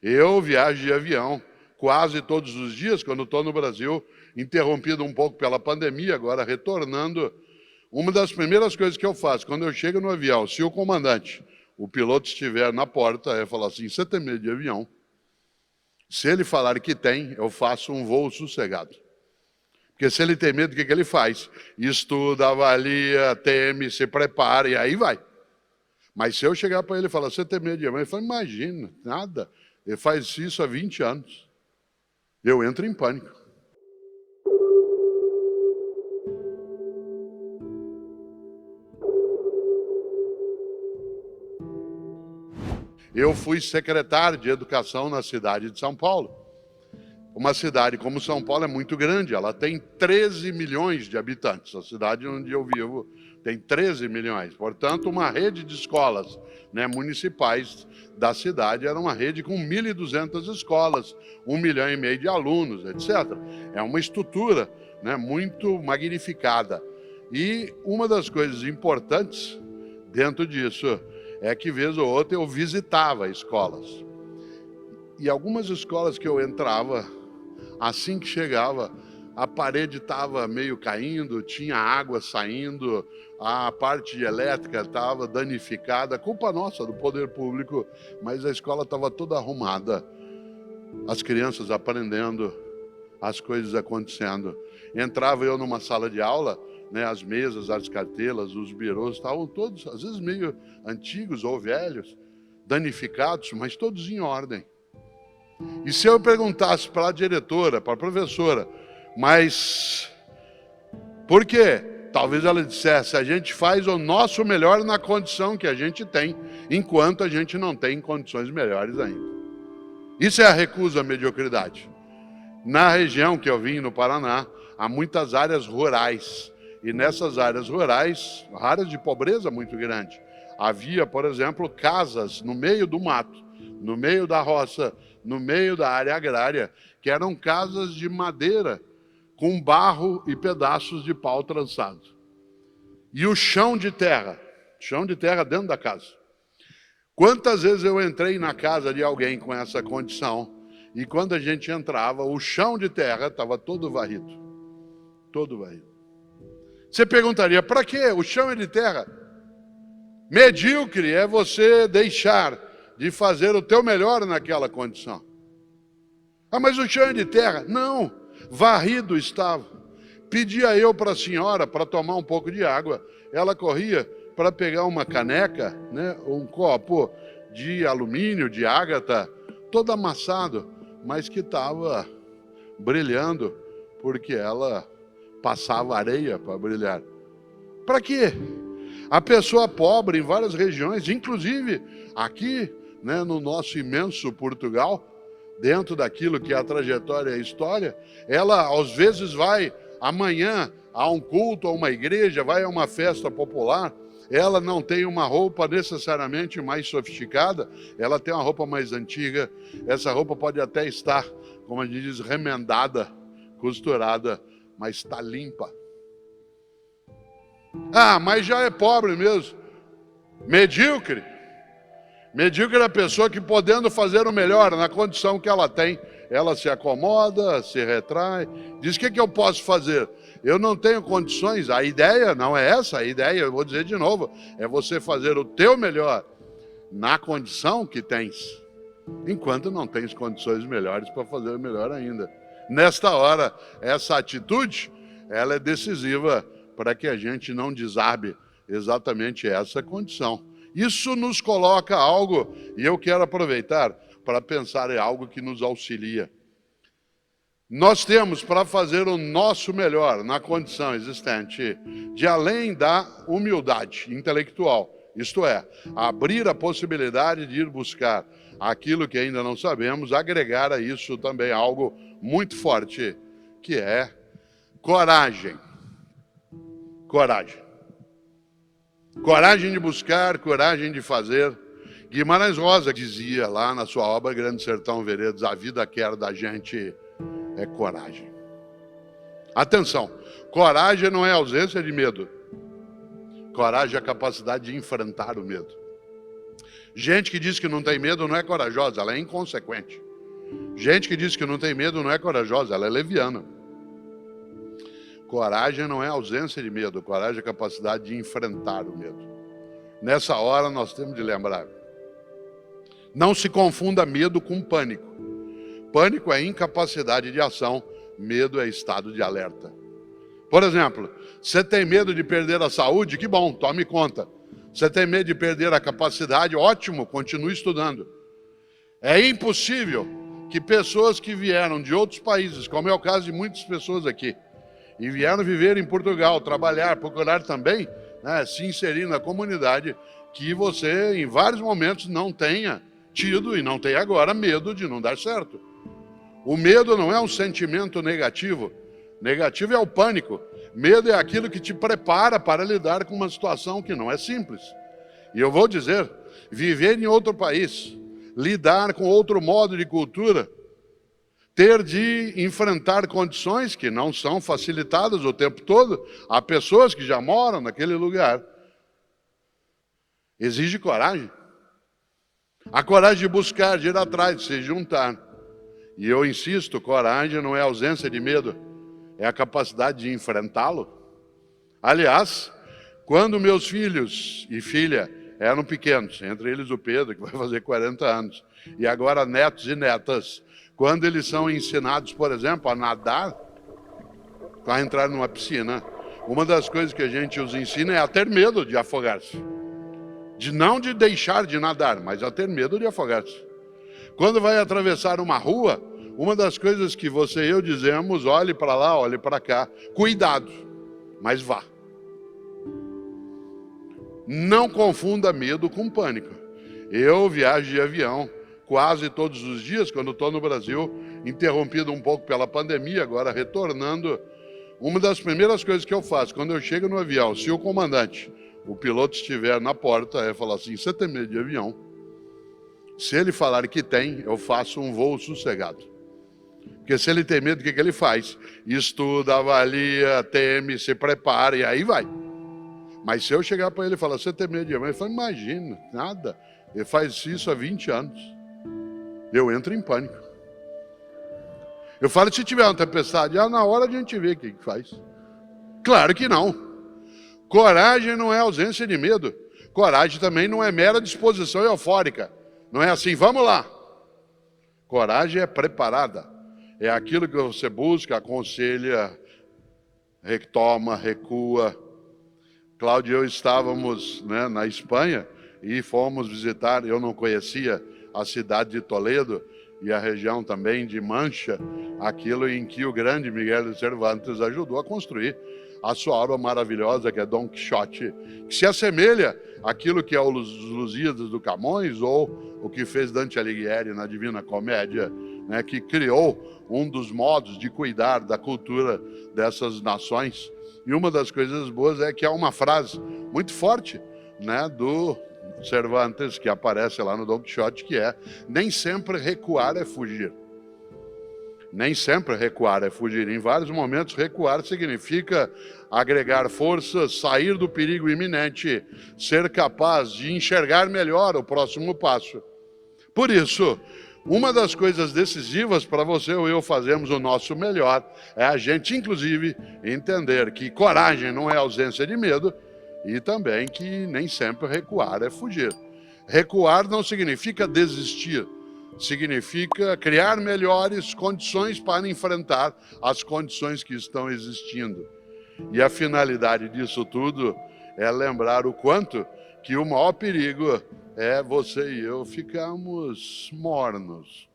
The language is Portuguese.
Eu viajo de avião quase todos os dias, quando estou no Brasil, interrompido um pouco pela pandemia, agora retornando. Uma das primeiras coisas que eu faço, quando eu chego no avião, se o comandante, o piloto estiver na porta, é falar assim, você tem medo de avião? Se ele falar que tem, eu faço um voo sossegado. Porque se ele tem medo, o que ele faz? Estuda, avalia, teme, se prepara e aí vai. Mas se eu chegar para ele e falar, você tem medo de avião? Ele fala, imagina, nada. Ele faz isso há 20 anos. Eu entro em pânico. Eu fui secretário de Educação na cidade de São Paulo. Uma cidade como São Paulo é muito grande, ela tem 13 milhões de habitantes. A cidade onde eu vivo tem 13 milhões. Portanto, uma rede de escolas, municipais da cidade era uma rede com 1.200 escolas, 1,5 milhão de alunos, etc. É uma estrutura muito magnificada. E uma das coisas importantes dentro disso é que, vez ou outra, eu visitava escolas. E algumas escolas que eu entrava, assim que chegava, a parede estava meio caindo, tinha água saindo, a parte elétrica estava danificada, culpa nossa, do poder público, mas a escola estava toda arrumada, as crianças aprendendo, as coisas acontecendo. Entrava eu numa sala de aula, as mesas, as cartelas, os birôs estavam todos, às vezes meio antigos ou velhos, danificados, mas todos em ordem. E se eu perguntasse para a diretora, para a professora, mas por quê? Talvez ela dissesse, a gente faz o nosso melhor na condição que a gente tem, enquanto a gente não tem condições melhores ainda. Isso é a recusa à mediocridade. Na região que eu vim, no Paraná, há muitas áreas rurais. E nessas áreas rurais, áreas de pobreza muito grande. Havia, por exemplo, casas no meio do mato, no meio da roça, no meio da área agrária, que eram casas de madeira, com barro e pedaços de pau trançado. E o chão de terra dentro da casa. Quantas vezes eu entrei na casa de alguém com essa condição, e quando a gente entrava, o chão de terra estava todo varrido. Todo varrido. Você perguntaria, para quê? O chão é de terra. Medíocre é você deixar de fazer o teu melhor naquela condição. Ah, mas o chão é de terra? Não, varrido estava. Pedia eu para a senhora para tomar um pouco de água. Ela corria para pegar uma caneca, um copo de alumínio, de ágata, todo amassado, mas que estava brilhando, porque ela passava areia para brilhar. Para quê? A pessoa pobre em várias regiões, inclusive aqui, no nosso imenso Portugal, dentro daquilo que é a trajetória e a história, ela às vezes vai amanhã a um culto, a uma igreja, vai a uma festa popular, ela não tem uma roupa necessariamente mais sofisticada, ela tem uma roupa mais antiga, essa roupa pode até estar, como a gente diz, remendada, costurada, mas está limpa. Ah, mas já é pobre mesmo. Medíocre. Medíocre é a pessoa que, podendo fazer o melhor na condição que ela tem, ela se acomoda, se retrai, diz, o que eu posso fazer? Eu não tenho condições. A ideia não é essa, a ideia, eu vou dizer de novo, é você fazer o teu melhor na condição que tens, enquanto não tens condições melhores para fazer o melhor ainda. Nesta hora, essa atitude, ela é decisiva para que a gente não desabe exatamente essa condição. Isso nos coloca algo, e eu quero aproveitar para pensar em algo que nos auxilia. Nós temos para fazer o nosso melhor na condição existente, de além da humildade intelectual, isto é, abrir a possibilidade de ir buscar aquilo que ainda não sabemos, agregar a isso também algo muito forte, que é coragem. Coragem. Coragem de buscar, coragem de fazer. Guimarães Rosa dizia lá na sua obra Grande Sertão Veredas, a vida quer da gente é coragem. Atenção, coragem não é ausência de medo. Coragem é a capacidade de enfrentar o medo. Gente que diz que não tem medo não é corajosa, ela é inconsequente. Gente que diz que não tem medo não é corajosa, ela é leviana. Coragem não é ausência de medo, coragem é a capacidade de enfrentar o medo. Nessa hora nós temos de lembrar. Não se confunda medo com pânico. Pânico é incapacidade de ação, medo é estado de alerta. Por exemplo, você tem medo de perder a saúde? Que bom, tome conta. Você tem medo de perder a capacidade? Ótimo, continue estudando. É impossível que pessoas que vieram de outros países, como é o caso de muitas pessoas aqui, e vieram viver em Portugal, trabalhar, procurar também, né, se inserir na comunidade, que você, em vários momentos, não tenha tido e não tem agora medo de não dar certo. O medo não é um sentimento negativo. Negativo é o pânico. Medo é aquilo que te prepara para lidar com uma situação que não é simples. E eu vou dizer, viver em outro país, lidar com outro modo de cultura, ter de enfrentar condições que não são facilitadas o tempo todo, há pessoas que já moram naquele lugar, exige coragem. A coragem de buscar, de ir atrás, de se juntar. E eu insisto, coragem não é ausência de medo, é a capacidade de enfrentá-lo. Aliás, quando meus filhos e filha eram pequenos, entre eles o Pedro, que vai fazer 40 anos, e agora netos e netas, quando eles são ensinados, por exemplo, a nadar, a entrar numa piscina, uma das coisas que a gente os ensina é a ter medo de afogar-se. Não de deixar de nadar, mas a ter medo de afogar-se. Quando vai atravessar uma rua, uma das coisas que você e eu dizemos, olhe para lá, olhe para cá, cuidado, mas vá. Não confunda medo com pânico. Eu viajo de avião quase todos os dias, quando estou no Brasil, interrompido um pouco pela pandemia, agora retornando. Uma das primeiras coisas que eu faço, quando eu chego no avião, se o comandante, o piloto estiver na porta, é falar assim, você tem medo de avião? Se ele falar que tem, eu faço um voo sossegado. Porque se ele tem medo, o que ele faz? Estuda, avalia, teme, se prepara e aí vai. Mas se eu chegar para ele e falar, você tem medo de avião? Ele fala, imagina, nada. Ele faz isso há 20 anos. Eu entro em pânico. Eu falo, se tiver uma tempestade, na hora a gente vê o que faz. Claro que não. Coragem não é ausência de medo. Coragem também não é mera disposição eufórica. Não é assim, vamos lá. Coragem é preparada. É aquilo que você busca, aconselha, retoma, recua. Cláudio e eu estávamos, né, na Espanha e fomos visitar, eu não conhecia a cidade de Toledo e a região também de Mancha, aquilo em que o grande Miguel de Cervantes ajudou a construir a sua obra maravilhosa, que é Dom Quixote, que se assemelha àquilo que é os Lusíadas do Camões ou o que fez Dante Alighieri na Divina Comédia, né, que criou um dos modos de cuidar da cultura dessas nações. E uma das coisas boas é que há uma frase muito forte, né, do Cervantes, que aparece lá no Dom Quixote, que é: nem sempre recuar é fugir. Nem sempre recuar é fugir. Em vários momentos, recuar significa agregar forças, sair do perigo iminente, ser capaz de enxergar melhor o próximo passo. Por isso, uma das coisas decisivas para você ou eu fazermos o nosso melhor é a gente, inclusive, entender que coragem não é ausência de medo e também que nem sempre recuar é fugir. Recuar não significa desistir, significa criar melhores condições para enfrentar as condições que estão existindo. E a finalidade disso tudo é lembrar o quanto que o maior perigo é você e eu ficarmos mornos.